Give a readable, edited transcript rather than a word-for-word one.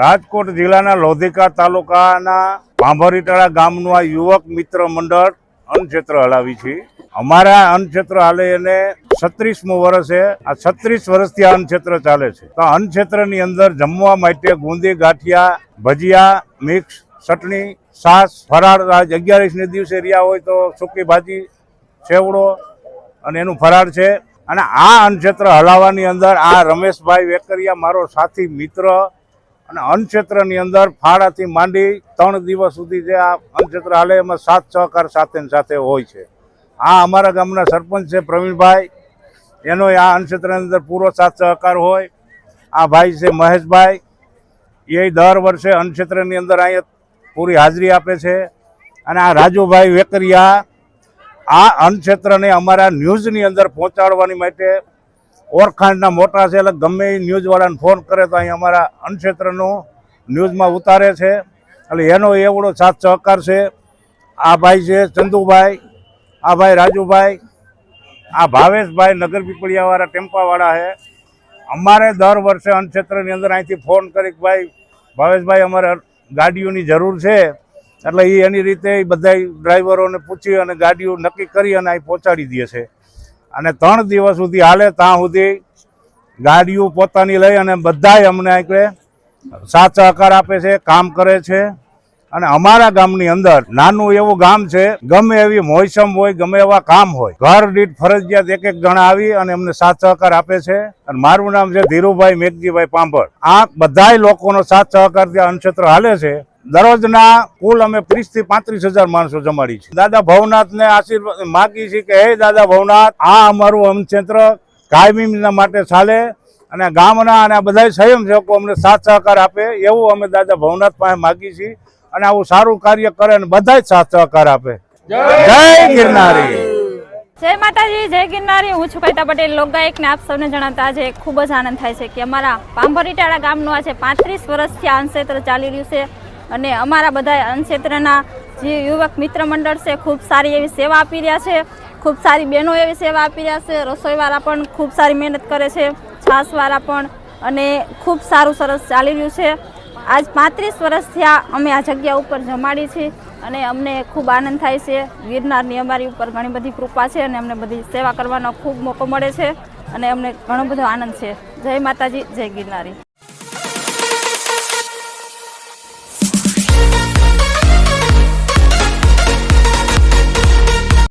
રાજકોટ જિલ્લાના લોધિકા તાલુકાના ભાંભરીટાળા ગામનું આ યુવક મિત્ર મંડળ અન્નક્ષેત્ર હલાવી છે। અમારા અન્નક્ષેત્ર હાલે એને 36મું વર્ષ છે। આ 36 વર્ષથી આ અન્નક્ષેત્ર ચાલે છે। તો અન્નક્ષેત્રની અંદર જમવા માટે ગુંદી, ગાંઠિયા, ભજીયા, મિક્સ ચટણી, છાશ, ફરાળ 11 દિવસે રહ્યા હોય તો સૂકી ભાજી, સેવડો અને એનું ફરાળ છે। અને આ અન્નક્ષેત્ર હલાવવાની અંદર આ રમેશભાઈ વેકરિયા મારો સાથી મિત્ર અને અન્નક્ષેત્રની અંદર ફાળાથી માંડી 3 દિવસ સુધી જે આ અન્નક્ષેત્ર હાલે એમાં સાથ સહકાર સાથે હોય છે। આ અમારા ગામના સરપંચ છે પ્રવીણભાઈ, એનો આ અન્નક્ષેત્રની અંદર પૂરો સાથ સહકાર હોય। આ ભાઈ છે મહેશભાઈ, એ દર વર્ષે અન્નક્ષેત્રની અંદર અહીંયા પૂરી હાજરી આપે છે। અને આ રાજુભાઈ વેકરિયા આ અન્નક્ષેત્રને અમારા ન્યૂઝની અંદર પહોંચાડવાની માટે ઓળખાણના મોટા છે, એટલે ગમે એ ન્યૂઝવાળાને ફોન કરે તો અહીં અમારા અન્નક્ષેત્રનું ન્યૂઝમાં ઉતારે છે। એટલે એનો એવડો સાથ સહકાર છે। આ ભાઈ છે ચંદુભાઈ, આ ભાઈ રાજુભાઈ, આ ભાવેશભાઈ નગર પીપળિયાવાળા ટેમ્પાવાળા છે। અમારે દર વર્ષે અન્નક્ષેત્રની અંદર અહીંથી ફોન કરી કે ભાઈ ભાવેશભાઈ અમારે ગાડીઓની જરૂર છે, એટલે એ એની રીતે બધા ડ્રાઈવરોને પૂછી અને ગાડીઓ નક્કી કરી અને અહીં પહોંચાડી દે છે। અને 3 દિવસ સુધી હાલે ત્યાં સુધી ગાડીઓ પોતાની લઈ અને બધાય અમને અહીં સાથ સહકાર આપે છે, કામ કરે છે। અને અમારા ગામની અંદર નાનું એવું ગામ છે, ગમે એવી મોસમ હોય, ગમે એવા કામ હોય, ઘર દીઠ ફરજિયાત એક જણા આવી અને અમને સાથ સહકાર આપે છે। અને મારું નામ છે ધીરુભાઈ મેઘજીભાઈ પાંભળ। આ બધાય લોકોનો સાથ સહકાર ત્યાં અન્નક્ષેત્ર હાલે છે। દરરોજના કુલ અમે 30 થી 35 હજાર માણસો જમાડી છે। દાદા ભવનાથને આશીર્વાદ માગી છે કે હે દાદા ભવનાથ, આ અમારું અન્નક્ષેત્ર કાયમીના માટે ચાલે અને ગામના અને આ બધા સ્વયંસેવકો અમને સાથ સહકાર આપે એવું અમે દાદા ભવનાથ પાસે માગી છીએ। અને આવું સારું કાર્ય કરે અને બધા જ સાથ સહકાર આપે। જય ગિરનારી, જય માતાજી, જય ગિરનારી। હું છું કવિતા પટેલ, લોકગાયક ને આપ સૌને જણાવતા આજે ખૂબ જ આનંદ થાય છે કે અમારા ભાંભરીટાળા ગામનું આજે 35 વર્ષથી આ અન્નક્ષેત્ર ચાલી રહ્યું છે। અને અમારા બધા અન્નક્ષેત્રના જે યુવક મિત્ર મંડળ છે ખૂબ સારી એવી સેવા આપી રહ્યા છે, ખૂબ સારી બહેનો એવી સેવા આપી રહ્યા છે। રસોઈવાળા પણ ખૂબ સારી મહેનત કરે છે, છાશવાળા પણ, અને ખૂબ સારું સરસ ચાલી રહ્યું છે। આજ 35 વર્ષથી અમે આ જગ્યા ઉપર જમાડી છીએ અને અમને ખૂબ આનંદ થાય છે। ગિરનારની અમારી ઉપર ઘણી બધી કૃપા છે અને અમને બધી સેવા કરવાનો ખૂબ મોકો મળે છે અને અમને ઘણો બધો આનંદ છે। જય માતાજી, જય ગિરનારી।